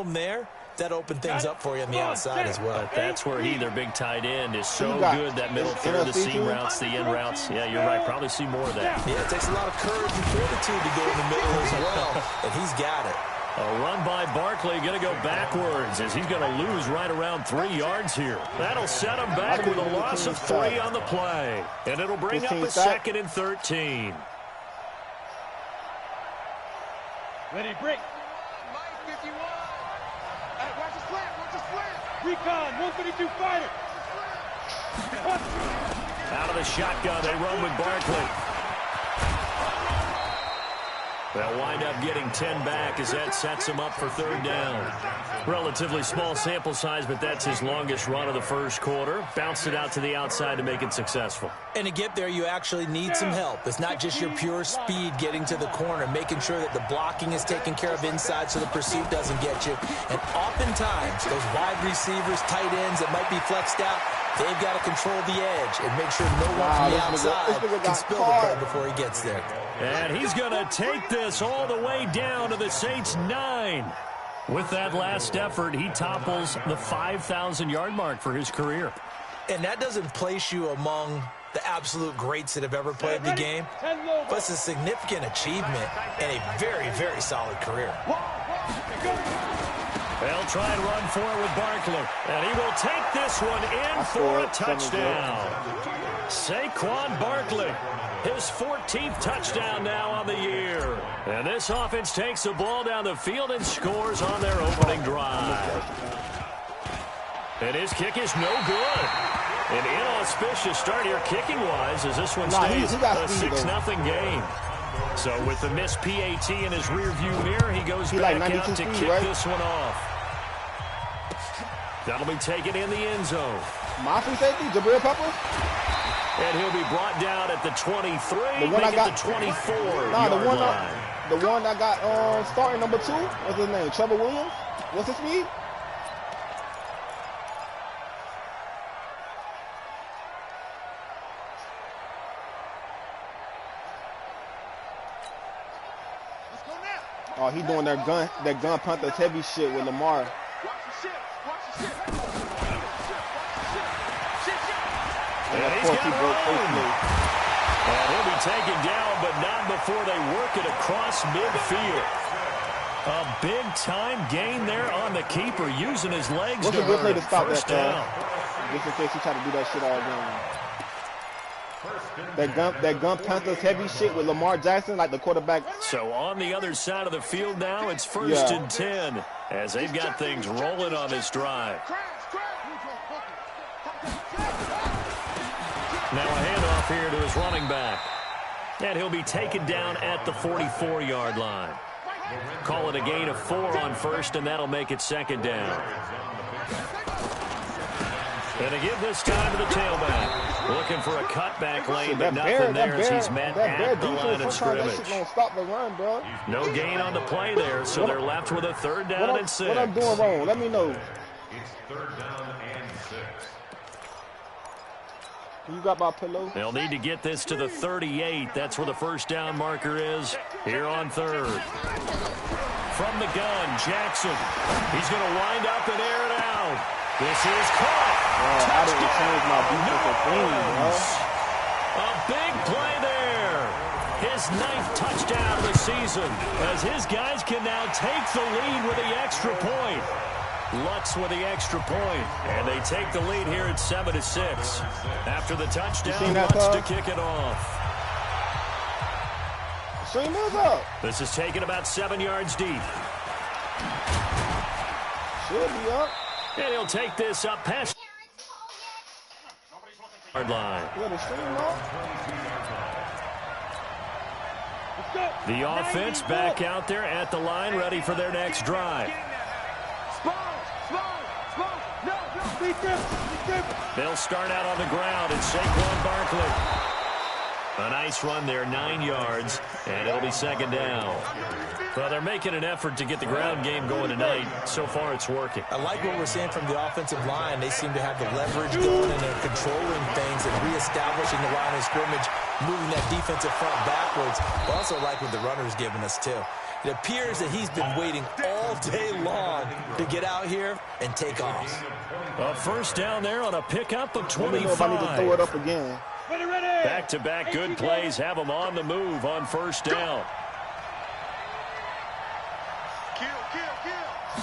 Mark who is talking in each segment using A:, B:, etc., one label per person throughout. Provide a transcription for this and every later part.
A: there, that opened things up for you on the outside as well.
B: But that's where their big tight end, is so good. That middle third, the seam routes, the end routes. Yeah, you're right. Probably see more of that.
A: Yeah, it takes a lot of courage and fortitude to go in the middle as well, and he's got it.
B: A run by Barkley, going to go backwards as he's going to lose right around 3 yards here. That'll set him back with a loss of 3 on the play. And it'll bring up a 2nd and 13.
C: Ready, break. Recon, 152 fighter.
B: Out of the shotgun, they run with Barkley. They'll wind up getting 10 back as that sets him up for 3rd down. Relatively small sample size, but that's his longest run of the first quarter. Bounced it out to the outside to make it successful.
A: And to get there, you actually need some help. It's not just your pure speed getting to the corner, making sure that the blocking is taken care of inside so the pursuit doesn't get you. And oftentimes, those wide receivers, tight ends that might be flexed out, they've got to control the edge and make sure no one from the outside can spill the ball before he gets there.
B: And he's going to take this all the way down to the Saints' 9. With that last effort, he topples the 5,000-yard mark for his career.
A: And that doesn't place you among the absolute greats that have ever played the game, but it's a significant achievement and a very, very solid career.
B: They'll try and run for it with Barkley, and he will take this one in for a touchdown. Saquon Barkley, his 14th touchdown now on the year. And this offense takes the ball down the field and scores on their opening drive. And his kick is no good. An inauspicious start here kicking-wise as this one stays a 6-0 game. So with the missed PAT in his rearview mirror, he goes back out to kick this one off. That'll be taken in the end zone.
D: Mafia safety, Jabril Pepper.
B: And he'll be brought down at the 23, make it the 24
D: Nah,
B: yard line.
D: The one that got starting number 2, what's his name? Trevor Williams? What's his speed? Oh, he doing that gun Panthers heavy shit with Lamar.
B: And he's got room. And he'll be taken down, but not before they work it across midfield. A big-time gain there on the keeper, using his legs
D: What's a good play to stop
B: first
D: that down? Just in case he try to do that shit all game. That gun Panthers heavy shit with Lamar Jackson, like the quarterback.
B: So on the other side of the field now, it's 1st and 10 as they've got things rolling on this drive. Now a handoff here to his running back. And he'll be taken down at the 44-yard line. Call it a gain of 4 on first, and that'll make it 2nd down. And to give this time to the tailback. Looking for a cutback lane, but nothing there as he's met at the line of scrimmage.
D: Stop the run, bro.
B: No gain on the play there, so they're left with a 3rd down and 6.
D: What I'm doing wrong? Let me know.
E: It's 3rd down and 6.
D: You got my pillow?
B: They'll need to get this to the 38. That's where the 1st down marker is here on 3rd. From the gun, Jackson. He's going to wind up and air it out. This is caught.
D: I didn't change my defensive thing, bro.
B: A big play there. His 9th touchdown of the season as his guys can now take the lead with the extra point. Lutz with the extra point, and they take the lead here at 7-6. After the touchdown, Lutz to kick it off.
D: Stream move up.
B: This is taken about 7 yards deep.
D: Should be up.
B: And he'll take this up past yard line. The offense back out there at the line, ready for their next drive. They'll start out on the ground, and Saquon Barkley. A nice run there, 9 yards, and it'll be 2nd down. Well, they're making an effort to get the ground game going tonight. So far, it's working.
A: I like what we're seeing from the offensive line. They seem to have the leverage going, and they're controlling things and reestablishing the line of scrimmage, moving that defensive front backwards. I also like what the runner's giving us, too. It appears that he's been waiting all all day long to get out here and take off.
B: A first down there on a pickup of 25.
D: Let me know if I need to throw it up again.
B: Back-to-back good plays have them on the move on first down.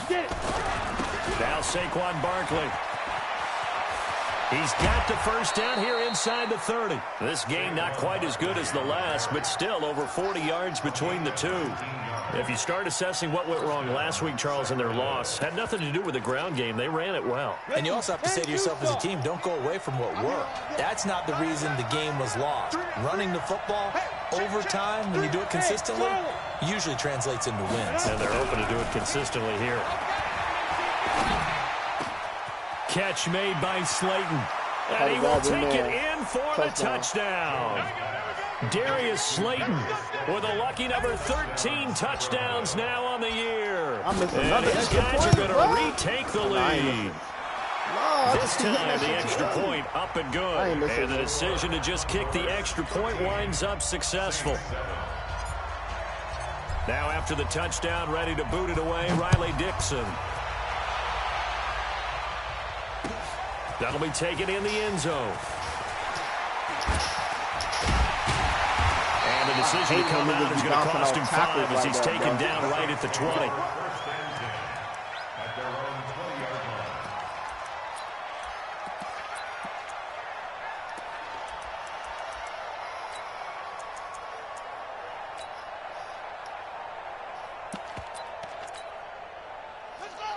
C: Get it.
B: Now Saquon Barkley. He's got the first down here inside the 30. This game not quite as good as the last, but still over 40 yards between the two. If you start assessing what went wrong last week, Charles, in their loss, had nothing to do with the ground game. They ran it well.
A: And you also have to say to yourself as a team, don't go away from what worked. That's not the reason the game was lost. Running the football over time, when you do it consistently, usually translates into wins.
B: And they're hoping to do it consistently here. Catch made by Slayton. And he will take it in for the touchdown. Darius Slayton with a lucky number 13 touchdowns now on the year. And his guys are going to retake the lead. This time the extra point up and good. And the decision to just kick the extra point winds up successful. Now after the touchdown, ready to boot it away, Riley Dixon. That'll be taken in the end zone. And the decision to come out is going to cost him 5 as he's taken down right at the 20.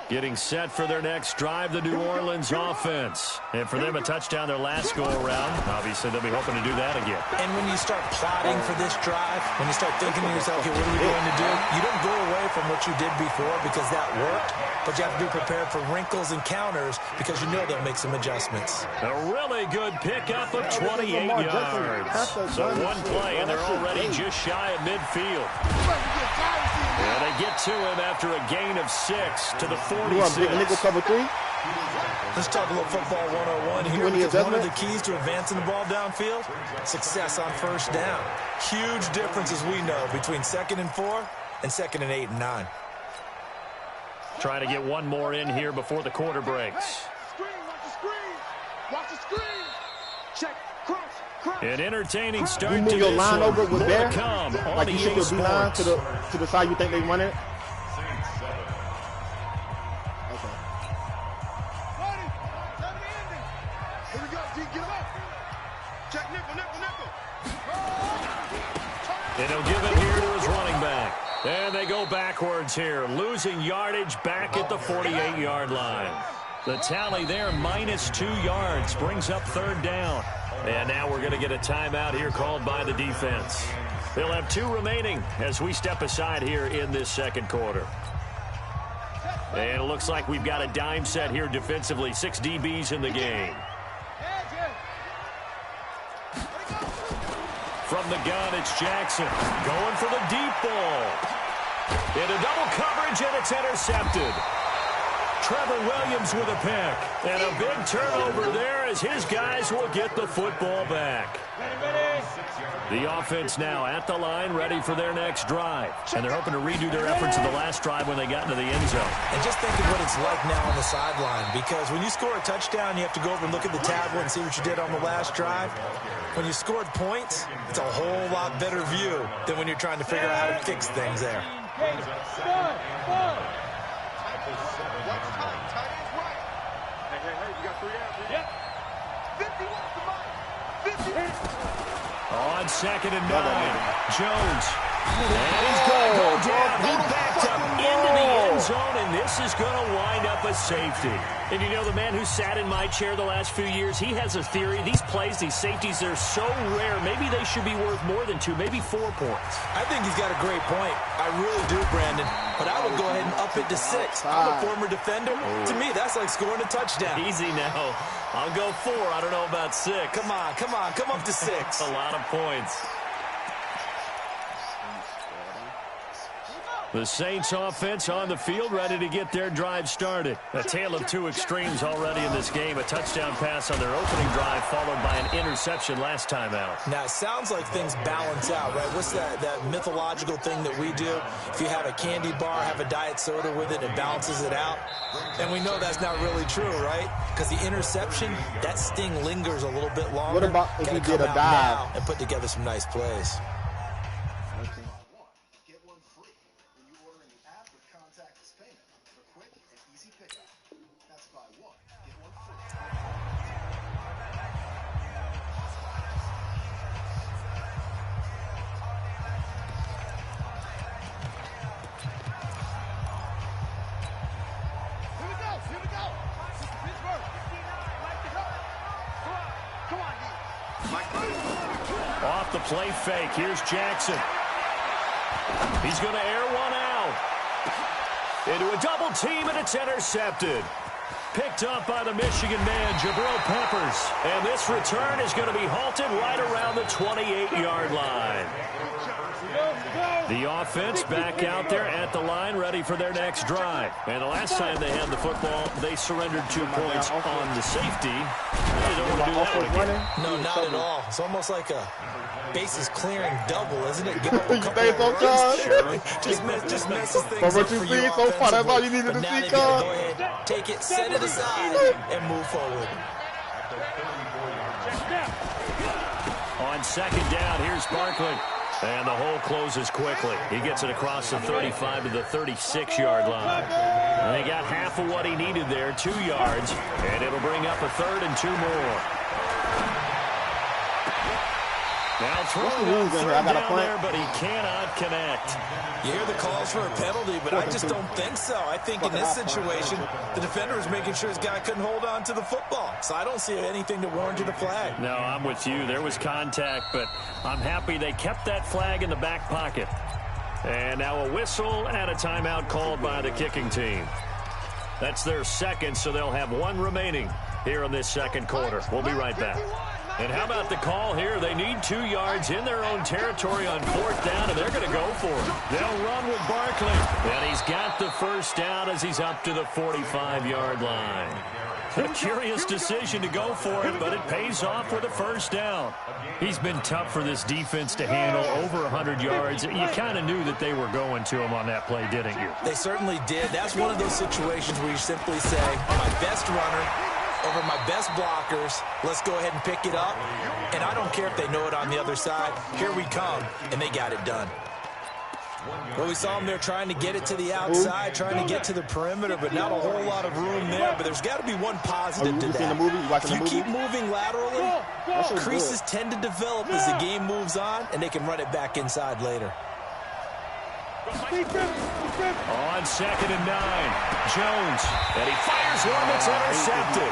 B: Getting set for their next drive, the New Orleans offense. And for them, a touchdown their last go-around. Obviously, they'll be hoping to do that again.
A: And when you start plotting for this drive, when you start thinking to yourself, okay, what are we going to do? You don't go away from what you did before because that worked, but you have to be prepared for wrinkles and counters because you know they'll make some adjustments.
B: A really good pickup of 28 yards. So one play, and they're already just shy of midfield. And they get to him after a gain of 6 to the 46.
D: You want big nickel cover 3?
A: Let's talk a little football 101 here. Because one of the keys to advancing the ball downfield, success on first down. Huge difference, as we know, between 2nd and 4 and 2nd and 8 and 9.
B: Trying to get one more in here before the quarter breaks.
C: Watch the screen. Check. Cross.
B: An entertaining start
D: You
B: to
D: move your
B: this
D: line
B: one.
D: over with
B: More
D: Bear,
B: to come on
D: like you
B: EA
D: shift your D-line
B: Sports.
D: to the side you think they run it.
C: Here we go. D, get him up. Check nickel.
B: And he'll give it here to his running back. And they go backwards here, losing yardage back at the 48-yard line. The tally there, -2 yards, brings up 3rd down. And now we're going to get a timeout here called by the defense. They'll have 2 remaining as we step aside here in this second quarter. And it looks like we've got a dime set here defensively. 6 DBs in the game. From the gun, it's Jackson going for the deep ball. Into double coverage, and it's intercepted. Trevor Williams with a pick. And a big turnover there as his guys will get the football back. The offense now at the line, ready for their next drive. And they're hoping to redo their efforts in the last drive when they got into the end zone.
A: And just think of what it's like now on the sideline, because when you score a touchdown, you have to go over and look at the tablet and see what you did on the last drive. When you scored points, it's a whole lot better view than when you're trying to figure out how to fix things there.
B: On 2nd and 9, Jones. And he's going to go down. He backed up into the end zone, and this is going to wind up a safety. And you know, the man who sat in my chair the last few years, he has a theory. These plays, these safeties, they're so rare. Maybe they should be worth more than 2, maybe 4 points.
A: I think he's got a great point. I really do, Brandon. But I would go ahead and up it to 6. I'm a former defender. To me, that's like scoring a touchdown.
B: Easy now. I'll go 4. I don't know about 6.
A: Come on. Come up to 6.
B: A lot of points. The Saints offense on the field, ready to get their drive started. A tale of two extremes already in this game. A touchdown pass on their opening drive, followed by an interception last time out.
A: Now, it sounds like things balance out, right? What's that mythological thing that we do? If you have a candy bar, have a diet soda with it, it balances it out. And we know that's not really true, right? Because the interception, that sting lingers a little bit longer.
D: What about if you did a dive
A: and put together some nice plays?
B: Off the play fake, here's Jackson. He's going to air one out. Into a double team, and it's intercepted. Picked up by the Michigan man, Jabril Peppers. And this return is going to be halted right around the 28-yard line. The offense back out there at the line, ready for their next drive. And the last time they had the football, they surrendered 2 points on the safety. They don't want to do that one again.
A: No, not at all. It's almost like a bases clearing double, isn't it? Give up a couple
D: think so,
A: of runs. Sure. Just messes things up for you
D: so far, that's all you needed to see,
A: go ahead, take it, set it aside, and move forward.
B: On second down, here's Barkley. And the hole closes quickly. He gets it across the 35 to the 36-yard line. And they got half of what he needed there, 2 yards. And it'll bring up a 3rd and 2 more. Now throwing on 3rd down there, but he cannot connect.
A: You hear the calls for a penalty, but I just don't think so. I think in this situation, the defender was making sure his guy couldn't hold on to the football. So I don't see anything that warranted a flag.
B: No, I'm with you. There was contact, but I'm happy they kept that flag in the back pocket. And now a whistle and a timeout called by the kicking team. That's their second, so they'll have 1 remaining here in this second quarter. We'll be right back. And how about the call here? They need 2 yards in their own territory on 4th down, and they're going to go for it. They'll run with Barkley. And he's got the first down as he's up to the 45-yard line. A curious decision to go for it, but it pays off with a first down. He's been tough for this defense to handle, over 100 yards. You kind of knew that they were going to him on that play, didn't you?
A: They certainly did. That's one of those situations where you simply say, my best runner over my best blockers, let's go ahead and pick it up. And I don't care if they know it on the other side. Here we come, and they got it done. Well, we saw them there trying to get it to the outside, trying to get to the perimeter, but not a whole lot of room there. But there's got to be one positive to that. If you keep moving laterally, creases tend to develop as the game moves on, and they can run it back inside later.
B: On 2nd and 9, Jones, and he fires one that's intercepted.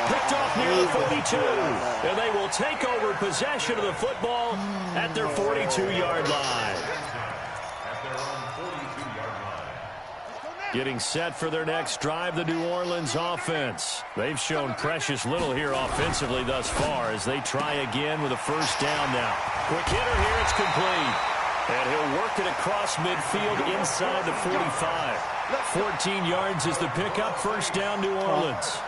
B: Picked off near the 42, and they will take over possession of the football at their 42-yard line. Getting set for their next drive, the New Orleans offense. They've shown precious little here offensively thus far as they try again with a first down now. Quick hitter here, it's complete. And he'll work it across midfield inside the 45. 14 yards is the pickup. First down, New Orleans.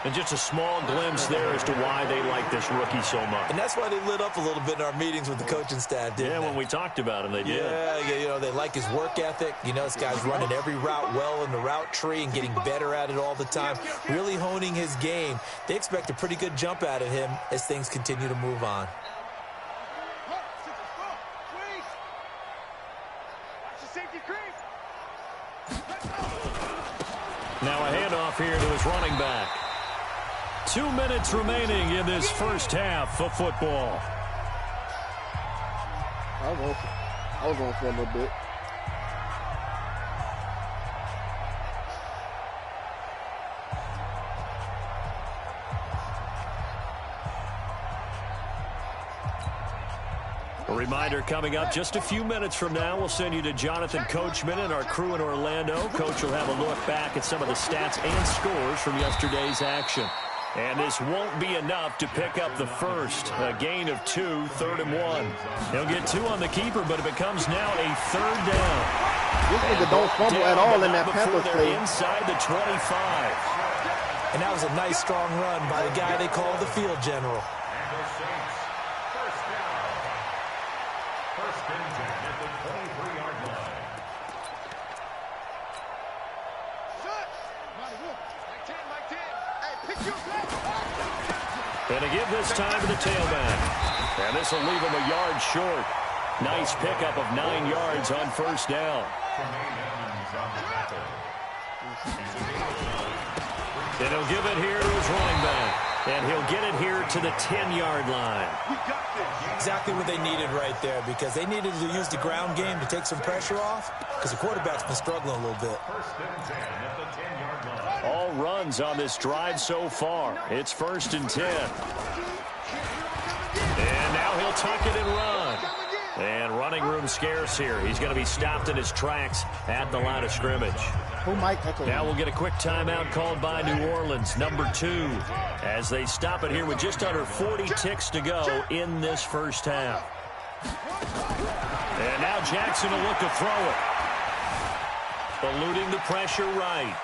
B: And just a small glimpse there as to why they like this rookie so much.
A: And that's why they lit up a little bit in our meetings with the coaching staff, didn't they?
B: When we talked about him, they did.
A: Yeah, you know, they like his work ethic. You know, this guy's running every route well in the route tree and getting better at it all the time, really honing his game. They expect a pretty good jump out of him as things continue to move on.
B: Now a handoff here to his running back. 2 minutes remaining in this first half of football.
D: I was going for a little bit.
B: A reminder coming up just a few minutes from now, we'll send you to Jonathan Coachman and our crew in Orlando. Coach will have a look back at some of the stats and scores from yesterday's action. And this won't be enough to pick up the first. A gain of 2, 3rd and 1. He'll get 2 on the keeper, but it becomes now a 3rd down.
D: This nigga don't fumble at all in that Panthers play.
B: Inside the 25.
A: And that was a nice, strong run by the guy they call the field general.
B: And to give this time to the tailback. And this will leave him a yard short. Nice pickup of 9 yards on 1st down. And he'll give it here to his running back. And he'll get it here to the 10-yard line.
A: Exactly what they needed right there, because they needed to use the ground game to take some pressure off, because the quarterback's been struggling a little bit.
B: All runs on this drive so far. It's 1st and 10. And now he'll tuck it and run. And running room scarce here. He's going to be stopped in his tracks at the line of scrimmage. Now we'll get a quick timeout called by New Orleans, number 2, as they stop it here with just under 40 ticks to go in this first half. And now Jackson will look to throw it. Eluding the pressure right.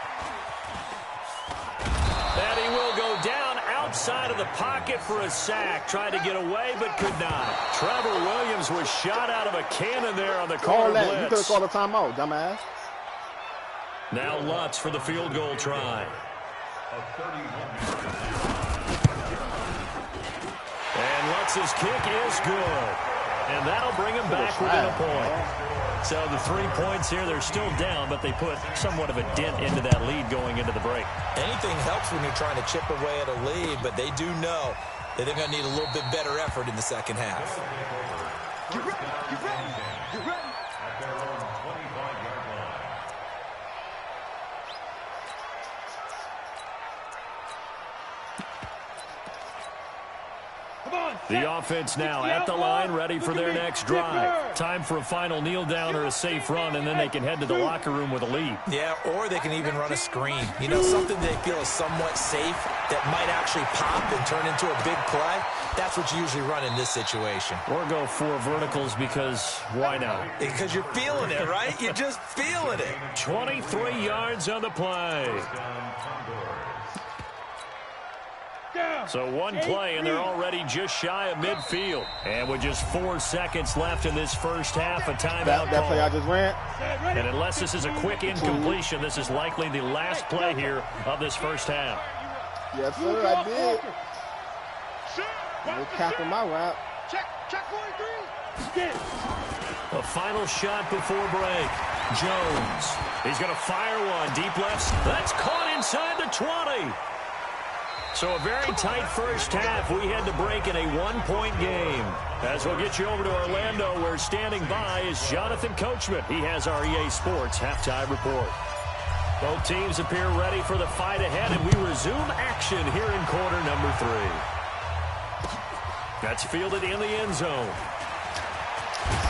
B: And he will go down outside of the pocket for a sack. Tried to get away, but could not. Trevor Williams was shot out of a cannon there on the corner blitz.
D: You could have called a timeout, dumbass.
B: Now Lutz for the field goal try. And Lutz's kick is good. And that'll bring him back within a point. So the 3 points here, they're still down, but they put somewhat of a dent into that lead going into the break.
A: Anything helps when you're trying to chip away at a lead, but they do know that they're going to need a little bit better effort in the second half.
C: Get ready, get ready, get ready.
E: At their own 25-yard line.
B: The offense now at the line, ready for their next drive. Time for a final kneel down or a safe run, and then they can head to the locker room with a lead.
A: Yeah, or they can even run a screen. You know, something they feel is somewhat safe that might actually pop and turn into a big play. That's what you usually run in this situation.
B: Or go 4 verticals, because why not?
A: Because you're feeling it, right? You're just feeling it.
B: 23 yards on the play. So one play, and they're already just shy of midfield. And with just 4 seconds left in this first half, a timeout
D: that play I just ran.
B: And unless this is a quick incompletion, this is likely the last play here of this first half.
D: Yes, sir, I did. No cap on my route.
C: Check 43.
B: A final shot before break. Jones. He's going to fire one. Deep left. That's caught inside the 20. So a very tight first half. We had to break in a 1-point game. As we'll get you over to Orlando, where standing by is Jonathan Coachman. He has our EA Sports halftime report. Both teams appear ready for the fight ahead, and we resume action here in quarter number 3. That's fielded in the end zone.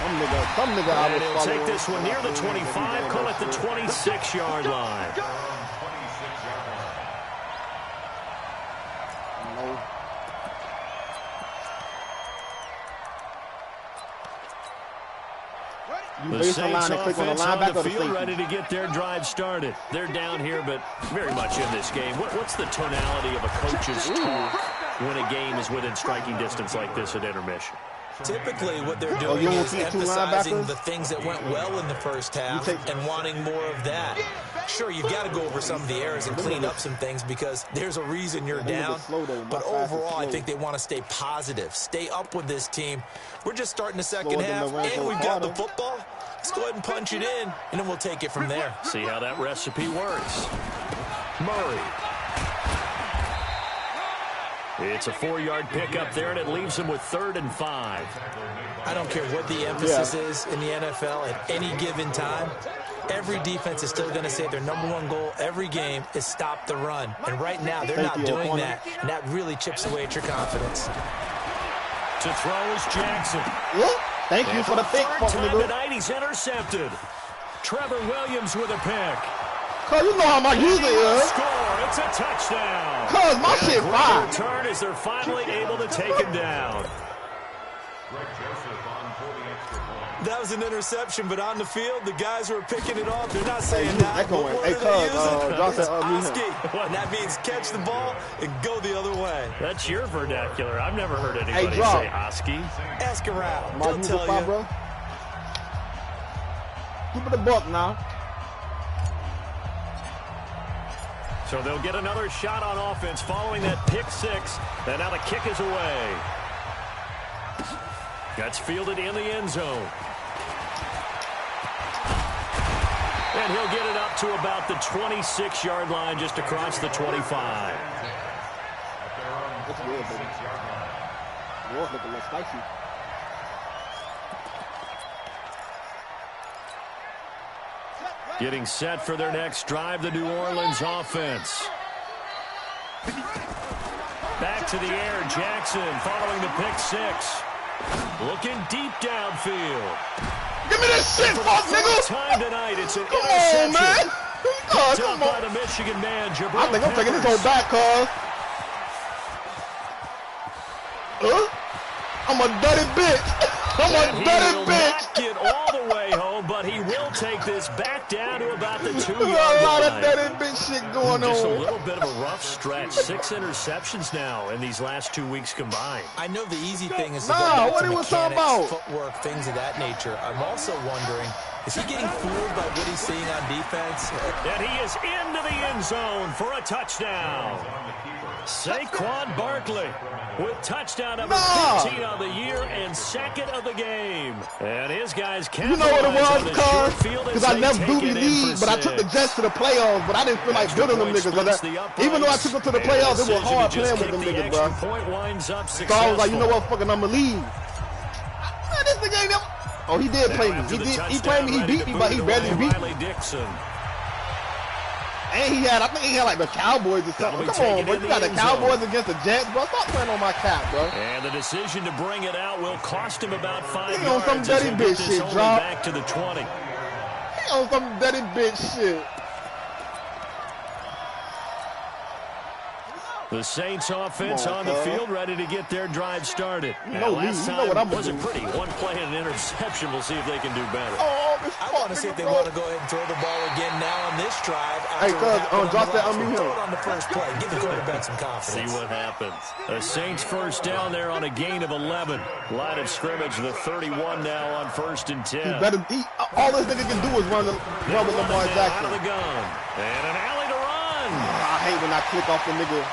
D: Some nigga I
B: and he'll take this one near the 25, call it the 26-yard line. The Saints offense on the field ready to get their drive started. They're down here, but very much in this game. What's the tonality of a coach's talk when a game is within striking distance like this at intermission?
A: Typically, what they're doing is emphasizing the things that went well in the first half and wanting more of that. Sure, you've got to go over some of the errors and clean up some things because there's a reason you're down. But overall, I think they want to stay positive, stay up with this team. We're just starting the second half, and we've got the football. Let's go ahead and punch it in, and then we'll take it from there.
B: See how that recipe works. Murray. It's a 4-yard pickup there, and it leaves him with 3rd and 5.
A: I don't care what the emphasis is in the NFL at any given time. Every defense is still going to say their #1 goal every game is stop the run. And right now, they're not doing that, and that really chips away at your confidence.
B: To throw is Jackson.
D: Thank you for the pick.
B: Third time tonight, he's intercepted. Trevor Williams with a pick.
D: Cause you know how my user is.
B: Score. It's a touchdown.
D: Cuz my shit fire.
B: Return as they're finally able to take him down.
A: That was an interception, but on the field, the guys who are picking it off, they're not saying that.
D: Hey,
A: What word
D: hey,
A: are they
D: cuz,
A: using?
D: Josh said,
A: Oski. And that means catch the ball and go the other way.
B: That's your vernacular. I've never heard anybody
D: drop.
B: say Oski.
A: Ask around.
D: My
A: They'll tell you.
D: bro. Keep it a buck now.
B: So they'll get another shot on offense following that pick six. And now the kick is away. That's fielded in the end zone. And he'll get it up to about the 26-yard line, just across the 25.
D: That's good, baby. Yours look a little spicy.
B: Getting set for their next drive, the New Orleans offense. Back to the air, Jackson following the pick six. Looking deep downfield.
D: Give me that shit, fuck, nigga!
B: Time tonight, it's an
D: Come on, man!
B: Come by the Michigan man, Jabril
D: I think I'm taking this
B: Peppers.
D: whole back, cuz. I'm a dirty bitch. I'm a
B: He
D: dirty
B: will
D: bitch.
B: not get all the way home, but he will take this back down to about the 2-yard
D: A lot of
B: line.
D: dirty bitch shit going
B: Just a
D: on.
B: little bit of a rough stretch. 6 interceptions now in these last 2 weeks combined.
A: I know the easy thing is to
D: Nah,
A: go back
D: what
A: to
D: he was talking
A: mechanics,
D: about?
A: footwork, things of that nature. I'm also wondering, is he getting fooled by what he's seeing on defense?
B: And he is into the end zone for a touchdown. Saquon Barkley with touchdown number 15 on the year and second of the game. And his guys
D: You know what it
B: capitalize on
D: was,
B: the short
D: cuz?
B: field as
D: Because I
B: they
D: never
B: take
D: duty
B: it in
D: lead,
B: for
D: but I took the
B: 6.
D: Jets to the playoffs, but I didn't feel like
B: Extra
D: building them
B: point
D: niggas.
B: splits
D: Cause
B: the
D: that, even though I took them to the
B: uprights,
D: playoffs, it
B: and
D: was
B: the
D: hard
B: decision
D: playing
B: to
D: with them
B: just kick
D: niggas,
B: the
D: bro.
B: extra point winds up
D: So I was like, you know
B: successful.
D: what, fucking I'ma leave. Man, this nigga ain't never... Oh, he did play me.
B: After the
D: He played me, he
B: touchdown,
D: beat me, but he
B: ready
D: barely
B: to
D: beat
B: boot it away,
D: me.
B: Riley Dixon.
D: And I think he had like the Cowboys or something.
B: That'll be
D: Come on,
B: taken
D: bro.
B: in
D: You
B: the
D: got the
B: end
D: Cowboys
B: zone.
D: against the Jets, bro. Stop playing on my cap, bro.
B: And the decision to bring it out will cost him about 5
D: He on
B: yards.
D: some
B: as
D: dirty
B: he'll
D: bitch
B: get this
D: shit,
B: only
D: drop.
B: back to the 20.
D: He on some dirty bitch shit.
B: The Saints offense
D: Come on,
B: on the
D: cuz.
B: field, ready to get their drive started.
D: You know me.
B: Last
D: You know what
B: time
D: I'ma
B: wasn't
D: do.
B: pretty. One play and an interception. We'll see if they can do better.
D: Oh, this
A: I want to see if they want to go ahead and throw the ball again now on this drive.
D: Hey,
A: after what
D: cuz,
A: happened on
D: drop
A: the
D: that
A: last
D: unmute
A: one.
D: him.
A: Throw it on the first play. Give the quarterback some
B: See
A: confidence.
B: what happens. The Saints first down there on a gain of 11. Line of scrimmage, the 31 now on 1st and 10.
D: All this nigga can do is run with Lamar
B: Out
D: Jackson.
B: of the gun. And an alley to run.
D: I hate when I click off the nigga.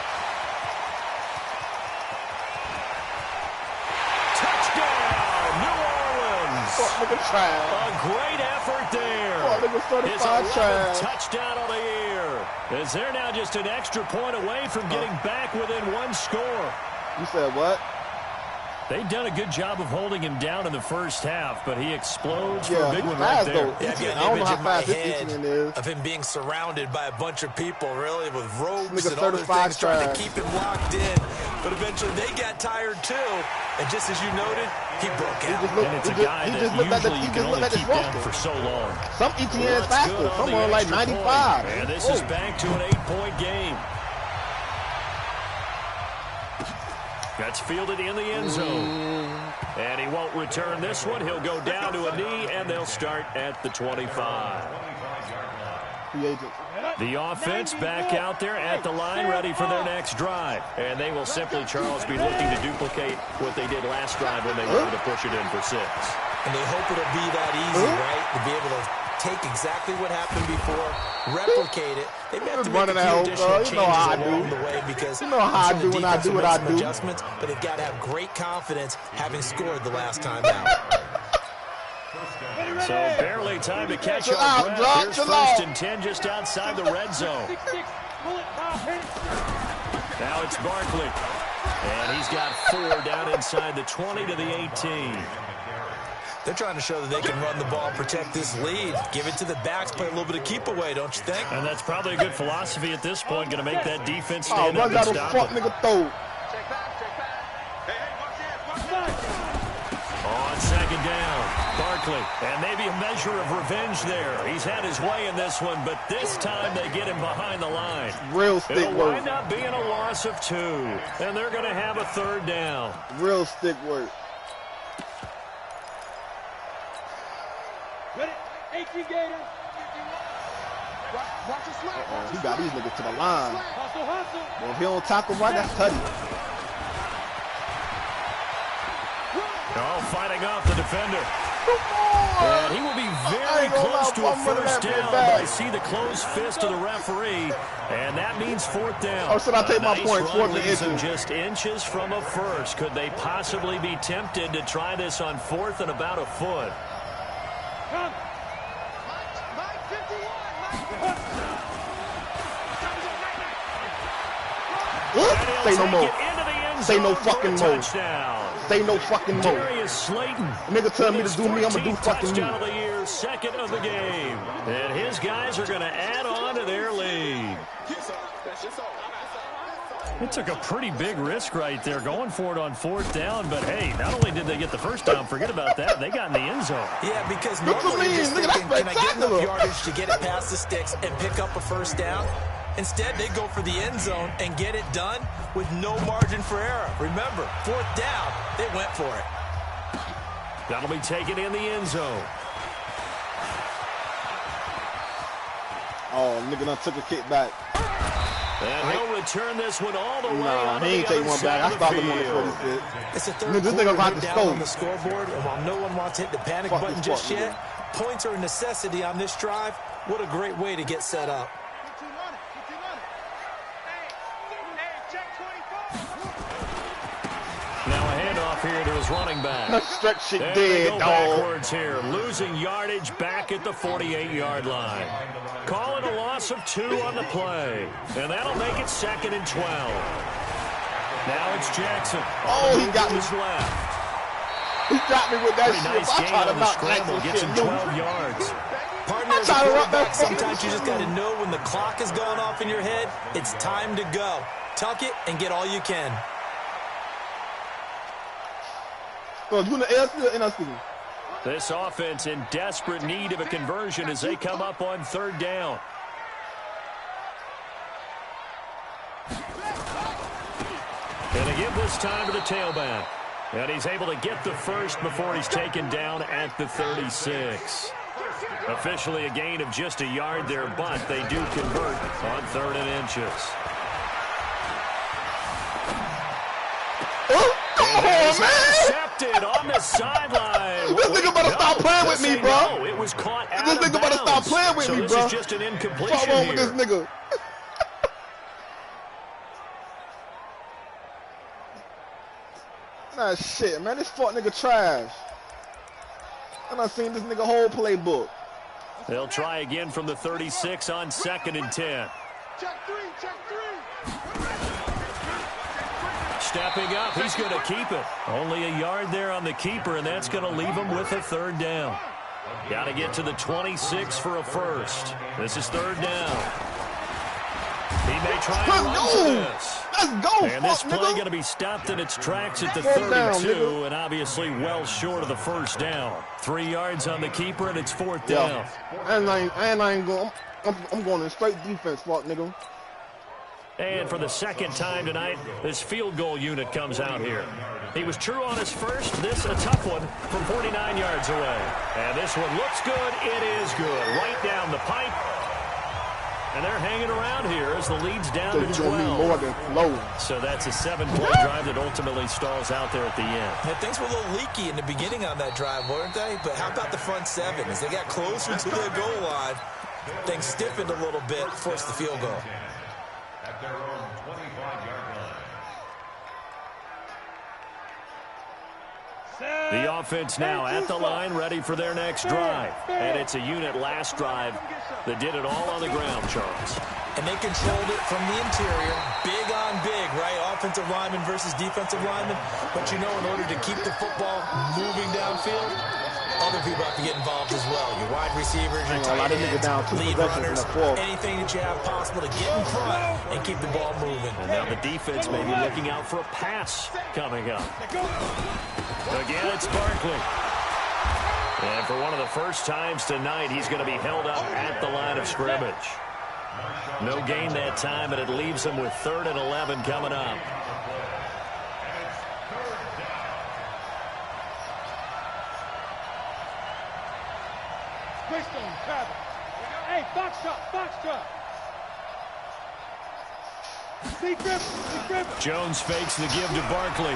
B: Touchdown, New Orleans.
D: Fuck nigga trash.
B: A great effort there.
D: Fuck nigga
B: His
D: 35
B: 11th
D: trash.
B: touchdown of the year. As they're now just an extra point away from getting back within one score.
D: You said what?
B: They've done a good job of holding him down in the first half, but he explodes for
D: Yeah,
B: a big
D: he's
B: one right
D: fast,
B: there.
D: though.
A: Yeah, I've got
D: I don't
A: an
D: know
A: image
D: how
A: in my
D: fast this
A: head
D: Eastman is.
A: of him being surrounded by a bunch of people, really, with ropes
D: Nigga
A: and other
D: 35
A: things trying
D: trash.
A: to keep him locked in. But eventually they got tired, too. And just as you noted, he broke out.
B: And it's a guy that usually you can only keep down for so long.
D: Some ETN
B: Well,
D: is
B: that's
D: faster.
B: good on
D: Some
B: the
D: are like
B: extra
D: 95.
B: point. And this is back to an 8-point game. That's fielded in the end zone. And he won't return this one. He'll go down to a knee, and they'll start at the 25.
D: Free agent.
B: The offense back out there at the line, ready for their next drive. And they will simply, Charles, be looking to duplicate what they did last drive when they were able to push it in for 6.
A: And they hope it'll be that easy, right? To be able to take exactly what happened before, replicate it. They may have to make a few additional changes along the way because
D: you know how I do when I do what I do.
A: Adjustments, but they've got to have great confidence having scored the last time out.
B: So barely time to catch
D: Chill
B: up.
D: out, Drop,
B: Here's
D: chill
B: 1st
D: out.
B: and 10 just outside the red zone. Now it's Barkley. And he's got 4 down inside the 20 to the 18.
A: They're trying to show that they can run the ball, protect this lead, give it to the backs, play a little bit of keep away, don't you think?
B: And that's probably a good philosophy at this point. Going to make that defense
D: Oh,
B: stand up
D: run
B: and
D: down the
B: stop
D: fuck
B: it.
D: nigga throw.
B: On 2nd down, Barkley Barkley. And maybe a measure of revenge there. He's had his way in this one, but this time they get him behind the line.
D: Real stick
B: It'll
D: work.
B: wind up being a loss of 2. And they're going to have a 3rd down.
D: Real stick work. He got these niggas to the line. Well, if he don't tackle right, that's Tutty.
B: Oh, fighting off the defender. And he will be very close to a 1st down, but I see the closed fist of the referee, and that means 4th down.
D: Oh, should I take my
B: nice
D: point?
B: Run leaves them just inches from a 1st. Could they possibly be tempted to try this on 4th and about a foot?
D: Say no more. Say no fucking more. Say no fucking more.
B: Darius Slayton.
D: Nigga tell me to do me, I'm gonna do fucking me.
B: Touchdown of the year, 2nd of the game. And his guys are going to add on to their lead. It took a pretty big risk right there going for it on 4th down, but hey, not only did they get the 1st down, forget about that, they got in the end zone.
A: Yeah, because normally you're just thinking, can I get enough yardage to get it past the sticks and pick up a 1st down? Instead, they go for the end zone and get it done with no margin for error. Remember, 4th down, they went for it.
B: That'll be taken in the end zone.
D: Oh, nigga done took a kick back.
B: And he'll return this one all the way
D: Nah, he ain't take one back. I stopped him on the 46.
A: It's a 3rd quarter down on the scoreboard, and while no one wants to hit the panic button just yet, points are a necessity on this drive. What a great way to get set up.
B: Now a handoff here to his running back.
D: Stretch shit
B: And
D: dead,
B: they go
D: dog.
B: backwards here, losing yardage back at the 48-yard line. Calling a loss of 2 on the play. And that'll make it 2nd and 12. Now it's Jackson.
D: Oh, he got me.
B: Left.
D: He got me with that
B: Pretty
D: shit.
B: nice
D: I
B: gain
D: tried to
B: on the
D: knock
B: scramble.
D: that
B: Gets
D: shit
B: him
D: loose.
B: 12 yards.
A: Partner, as a quarterback, sometimes you just got to know when the clock is going off in your head, it's time to go. Tuck it and get all you can.
D: So, you in the AFC or NFC?
B: This offense in desperate need of a conversion as they come up on 3rd down. And they give this time to the tailback. And he's able to get the 1st before he's taken down at the 36. Officially a gain of just a yard there, but they do convert on 3rd and inches.
D: Come on, man!
B: Intercepted on the sideline.
D: This nigga better stop playing with me, bro.
B: No, it was caught out
D: This
B: of
D: nigga better stop
B: bounds.
D: playing with me, bro.
B: So this is just an incompletion
D: What's wrong
B: here.
D: with this nigga? Nah, shit, man. This fuck nigga trash. And I seen this nigga whole playbook.
B: They'll try again from the 36 on 2nd and 10.
C: Check 3, check 3.
B: Stepping up, he's going to keep it. Only a yard there on the keeper, and that's going to leave him with a 3rd down. Got to get to the 26 for a 1st. This is 3rd down. He may try and run for this.
D: Let's go,
B: And this
D: fuck,
B: play
D: nigga.
B: going to be stopped in its tracks at the
D: 4th down,
B: 32,
D: nigga.
B: and obviously well short of the 1st down. 3 yards on the keeper, and it's 4th down.
D: And I ain't going. I'm going in straight defense, fuck, nigga.
B: And for the 2nd time tonight, this field goal unit comes out here. He was true on his 1st. This a tough one from 49 yards away. And this one looks good. It is good. Right down the pipe. And they're hanging around here as the lead's down to 12.
D: More than flow.
B: So that's a 7-play drive that ultimately stalls out there at the end.
A: Yeah, things were a little leaky in the beginning on that drive, weren't they? But how about the front 7? As they got closer to their goal line, things stiffened a little bit, forced the field goal.
E: At their own 25-yard line.
B: The offense now at the line, ready for their next drive. And it's a unit last drive that did it all on the ground, Charles.
A: And they controlled it from the interior, big on big, right? Offensive lineman versus defensive lineman. But you know, in order to keep the football moving downfield, other people have to get involved as well. Your wide receivers, your tight ends, lead runners, anything that you have possible to get in front and keep the ball moving.
B: And now the defense may be looking out for a pass coming up. Again, it's Barkley. And for one of the first times tonight, he's going to be held up at the line of scrimmage. No gain that time, and it leaves him with 3rd and 11 coming up.
C: Hey, box shot, box shot. Big grip.
B: Jones fakes the give to Barkley.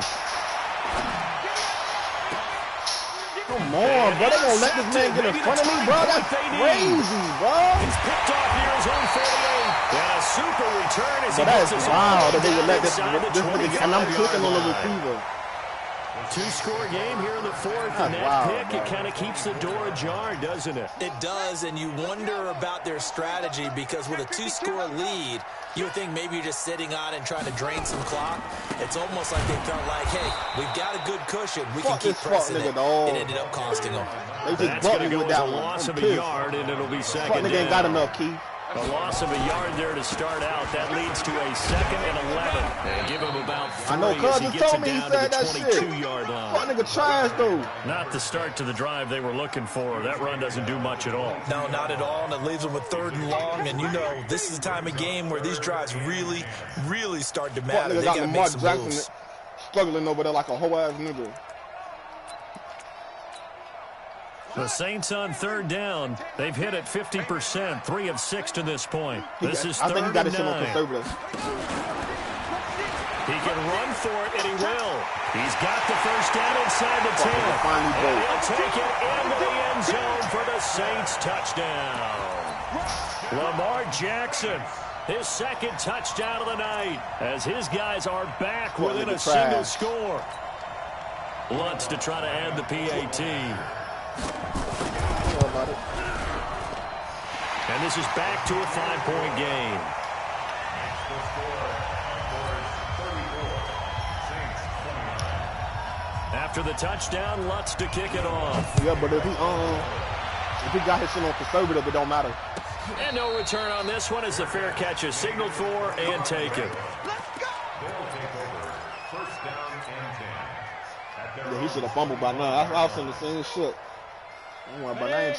D: Come on, bro. They gonna let this man get in front of me, bro? That's crazy, bro.
B: He's picked off near his own 48. And a super return as he
D: That's
B: gets his
D: wild that they would let this
B: inside the
D: nigga get, and I'm clicking on the receiver.
B: 2-score game here in the 4th, and that
D: wild,
B: pick,
D: bro.
B: it kind of keeps the door ajar, doesn't it?
A: It does, and you wonder about their strategy because with a 2-score lead, you would think maybe you're just sitting on it and trying to drain some clock. It's almost like they felt like, hey, we've got a good cushion. We can keep pressing it. It ended up costing them.
D: They just
B: That's going to go
D: with
B: as
D: that
B: a
D: one.
B: loss
D: I'm
B: of a
D: pissed.
B: yard, and it'll be
D: Fuck
B: second
D: nigga ain't got
B: down.
D: enough, Keith.
B: A loss of a yard there to start out. That leads to a 2nd and 11. And give him about 3
D: I know
B: as
D: Cuz
B: he
D: just
B: gets
D: told
B: it
D: me he
B: down to
D: said
B: the
D: that shit.
B: 22-yard line.
D: Fuck nigga trash, though.
B: Not the start to the drive they were looking for. That run doesn't do much at all.
A: No, not at all, and it leaves them with 3rd and long, and you know this is the time of game where these drives really, really start to
D: Fuck
A: matter.
D: nigga
A: They
D: got
A: got to
D: Lamar
A: make some
D: Jackson
A: moves.
D: struggling over there like a whole ass nigga.
B: The Saints on 3rd down. They've hit it 50%, 3 of 6 to this point. This is 3rd
D: I think he got his shit on
B: and 9.
D: conservative.
B: He can run for it, and he will. He's got the first down inside the 10.
D: finally
B: And
D: broke.
B: he'll take it into the end zone for the Saints touchdown. Lamar Jackson, his 2nd touchdown of the night, as his guys are back within a single score. Lutz to try to add the PAT. And this is back to a 5-point game. After the touchdown, Lutz to kick it off.
D: Yeah, but if he got his shit on conservative, it don't matter.
B: And no return on this one as the fair catch is signaled for and taken.
D: Yeah, he should have fumbled by now. I was saying the same shit.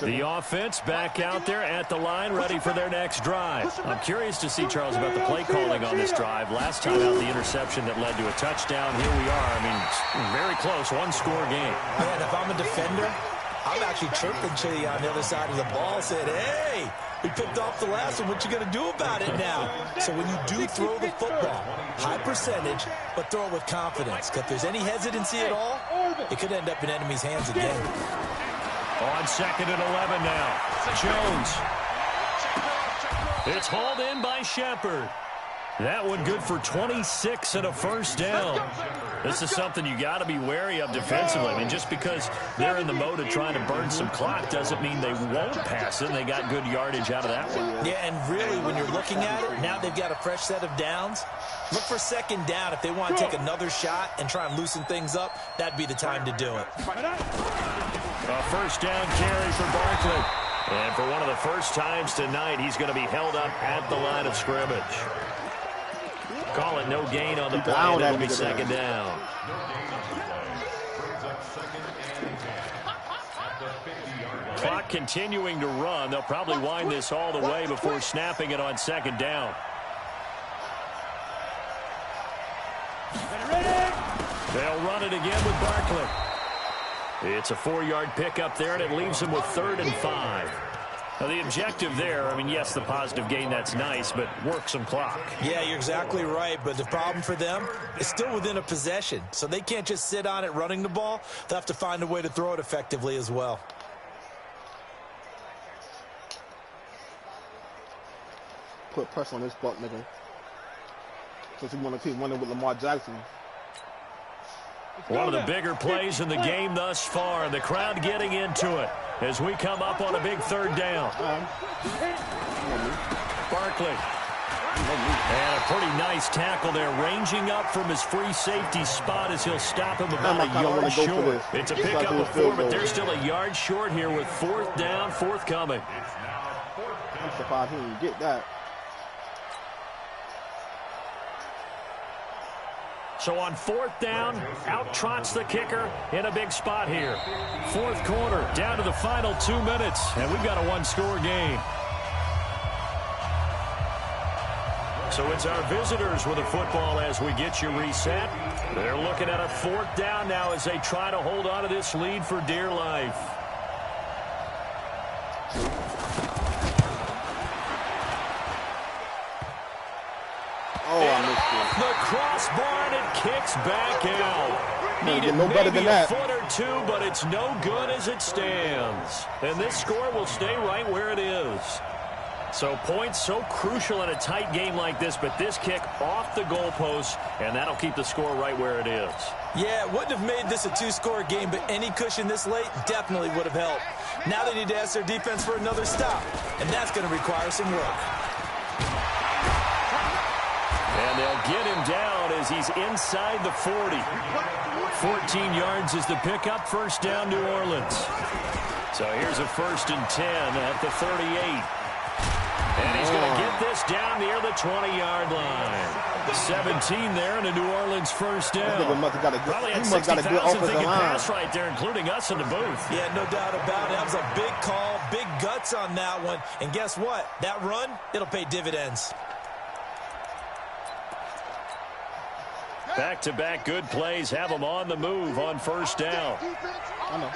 B: The offense back out there at the line, ready for their next drive. I'm curious to see, Charles, about the play calling on this drive. Last time out, the interception that led to a touchdown. Here we are. I mean, very close, 1-score game.
A: Man, if I'm a defender, I'm actually chirping to you on the other side of the ball, saying, hey, we picked off the last one. What you going to do about it now? So when you do throw the football, high percentage, but throw it with confidence. Because if there's any hesitancy at all, it could end up in enemy's hands again.
B: On 2nd and 11 now. Jones. It's hauled in by Shepard. That one good for 26 and a first down. This is something you got to be wary of defensively. I mean, just because they're in the mode of trying to burn some clock doesn't mean they won't pass it. They got good yardage out of that one.
A: Yeah, and really, when you're looking at it, now they've got a fresh set of downs. Look for 2nd down. If they want to take another shot and try and loosen things up, that'd be the time to do it.
B: A first down carry for Barkley. And for one of the first times tonight, he's going to be held up at the line of scrimmage. Call it no gain on the play, and it'll be 2nd down. Clock continuing to run. They'll probably wind this all the way before snapping it on 2nd down. They'll run it again with Barkley. It's a 4-yard pickup there, and it leaves him with 3rd and 5. Now, the objective there, I mean, yes, the positive gain, that's nice, but work some clock.
A: Yeah, you're exactly right, but the problem for them is still within a possession, so they can't just sit on it running the ball. They'll have to find a way to throw it effectively as well.
D: Put pressure on this fuck nigga. Since he want to keep running with Lamar Jackson.
B: One of the bigger plays in the game thus far, and the crowd getting into it as we come up on a big 3rd down. Barkley. And a pretty nice tackle there, ranging up from his free safety spot as he'll stop him about a yard short. It's a pickup of 4, but they're still a yard short here with 4th down, forthcoming.
D: I'm surprised he didn't get that.
B: So on 4th down, out trots the kicker in a big spot here. 4th quarter, down to the final 2 minutes, and we've got a one-score game. So it's our visitors with the football as we get you reset. They're looking at a 4th down now as they try to hold on to this lead for dear life.
D: Oh, I missed it.
B: The crossbar, and it kicks back out. Needed
D: no better than
B: maybe a
D: that.
B: foot or two, but it's no good as it stands. And this score will stay right where it is. So points so crucial in a tight game like this, but this kick off the goalpost, and that'll keep the score right where it is.
A: Yeah, it wouldn't have made this a 2-score game, but any cushion this late definitely would have helped. Now they need to ask their defense for another stop, and that's going to require some work.
B: And they'll get him down as he's inside the 40. 14 yards is the pickup, 1st down, New Orleans. So here's a 1st and 10 at the 38. And he's going to get this down near the 20-yard line. 17 there, and a New Orleans 1st down.
D: He must got a good
B: 60,000
D: offensive
B: thinking
D: line.
B: pass right there, including us in the booth.
A: Yeah, no doubt about it. That was a big call, big guts on that one. And guess what? That run, it'll pay dividends.
B: Back-to-back good plays have them on the move on 1st down.
D: I know.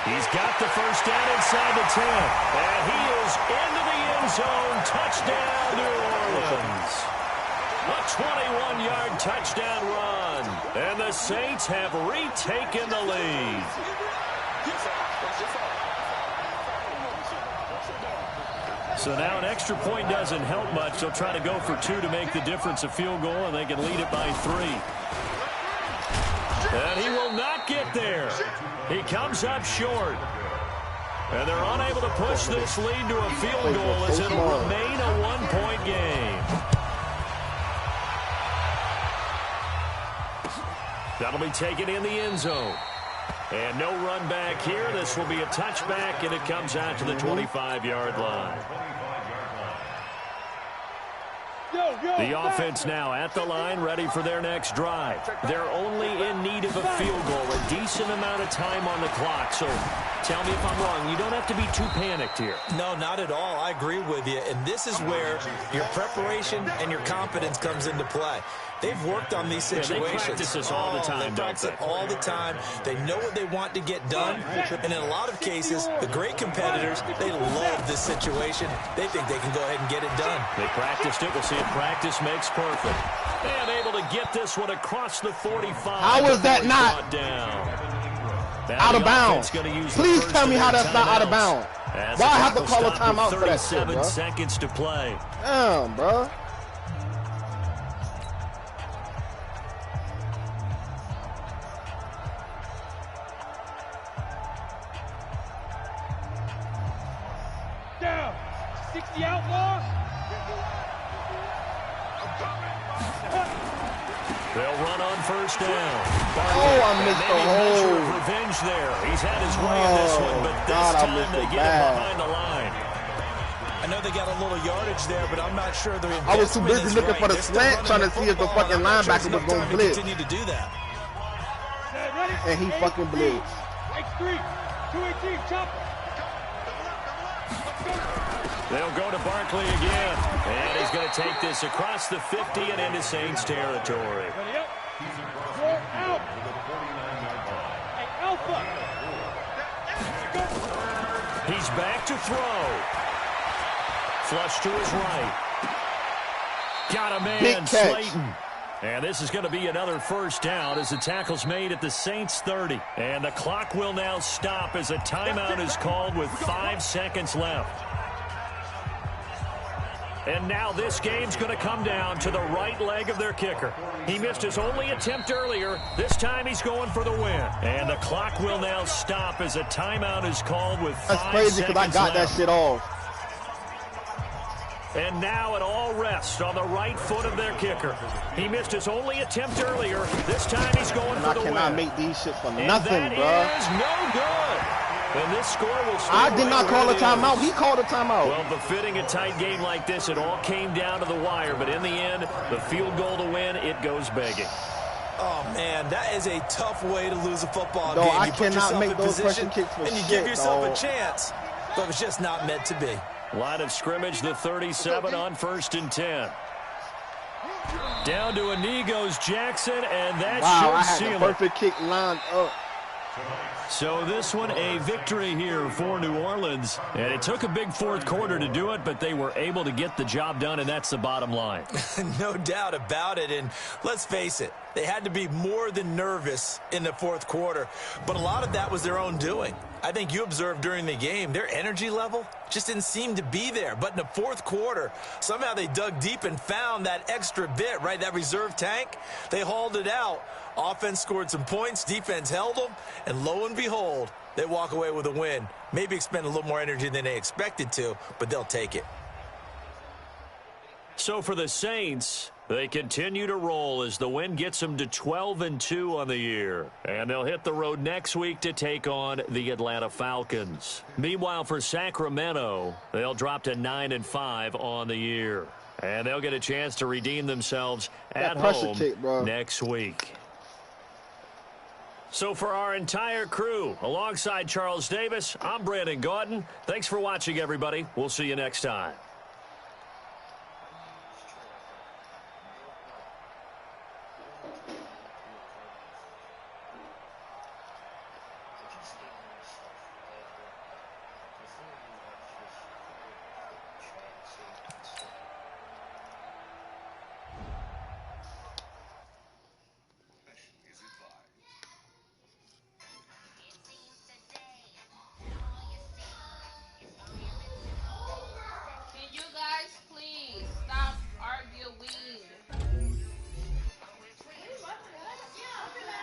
B: He's got the 1st down inside the 10. And he is into the end zone. Touchdown, New Orleans. A 21-yard touchdown run. And the Saints have retaken the lead. So now an extra point doesn't help much. They'll try to go for 2 to make the difference a field goal, and they can lead it by 3. And he will not get there. He comes up short. And they're unable to push this lead to a field goal as it'll remain a one-point game. That'll be taken in the end zone. And no run back here. This will be a touchback, and it comes out to the 25-yard line. The offense now at the line, ready for their next drive. They're only in need of a field goal, a decent amount of time on the clock. So tell me if I'm wrong. You don't have to be too panicked here.
A: No, not at all. I agree with you. And this is where your preparation and your confidence comes into play. They've worked on these situations.
B: They practice this all the time,
A: They practice it all the time. They know what they want to get done. And in a lot of cases, the great competitors, they love this situation. They think they can go ahead and get it done.
B: They practiced it. We'll see if practice makes perfect. And able to get this one across the 45.
D: How is that not out of bounds? Please tell me how that's not out of bounds. Why I have to call a timeout for that shit, bro?
B: 37 seconds to play.
D: Damn, bro.
C: Down. 60 outlaws.
B: They'll run on 1st down.
D: Oh, I missed the
B: measure of
D: hole.
B: revenge there. He's had his way in this one, but this
D: God, I
B: time
D: missed
B: they
D: it
B: get him
D: bad.
B: behind the line.
A: I know they got a little yardage there, but I'm not sure their
D: I was too
A: investment
D: busy
A: is
D: looking
A: right.
D: for the
A: They're still
D: slant,
A: running
D: trying to
A: the
D: see if the
A: football.
D: fucking
A: I'm not sure
D: linebacker
A: it's
D: was
A: enough
D: gonna
A: time to
D: blitz.
A: continue to do that.
D: And he fucking blitzed.
C: X3. 218. Chopper.
B: They'll go to Barkley again. And he's going to take this across the 50 and into Saints territory.
C: Ready up. You're out. Hey, Alpha.
B: He's back to throw. Flush to his right. Got a man,
D: Big catch.
B: Slayton. And this is going to be another 1st down as the tackle's made at the Saints 30. And the clock will now stop as a timeout is called with 5 seconds left. And now this game's going to come down to the right leg of their kicker. He missed his only attempt earlier. This time he's going for the win. And the clock will now stop as a timeout is called with 5 seconds left.
D: That's crazy because I got that shit off.
B: And now it all rests on the right foot of their kicker. He missed his only attempt earlier. This time he's going for the win.
D: I cannot make these shit for
B: And
D: nothing,
B: that
D: bro.
B: is no good. And this score will stay
D: I did not call a timeout. He called a timeout.
B: Well, befitting a tight game like this, it all came down to the wire. But in the end, the field goal to win, it goes begging.
A: Oh, man, that is a tough way to lose a football game.
D: I
A: You put
D: cannot
A: yourself
D: make
A: in
D: those
A: position,
D: pressure kicks for
A: and you
D: shit,
A: give yourself
D: dog.
A: a chance, but it's just not meant to be.
B: Line of scrimmage, the 37 on 1st and 10. Down to a knee goes Jackson, and that should seal it.
D: Perfect kick lined up.
B: So this one a victory here for New Orleans. And it took a big fourth quarter to do it, but they were able to get the job done, and that's the bottom line.
A: No doubt about it. And let's face it, they had to be more than nervous in the fourth quarter. But a lot of that was their own doing. I think you observed during the game, their energy level just didn't seem to be there. But in the fourth quarter, somehow they dug deep and found that extra bit, right, that reserve tank. They hauled it out. Offense scored some points, defense held them, and lo and behold, they walk away with a win. Maybe expend a little more energy than they expected to, but they'll take it.
B: So for the Saints, they continue to roll as the win gets them to 12-2 on the year. And they'll hit the road next week to take on the Atlanta Falcons. Meanwhile, for Sacramento, they'll drop to 9-5 on the year. And they'll get a chance to redeem themselves at home next week. So for our entire crew, alongside Charles Davis, I'm Brandon Gaudin. Thanks for watching, everybody. We'll see you next time.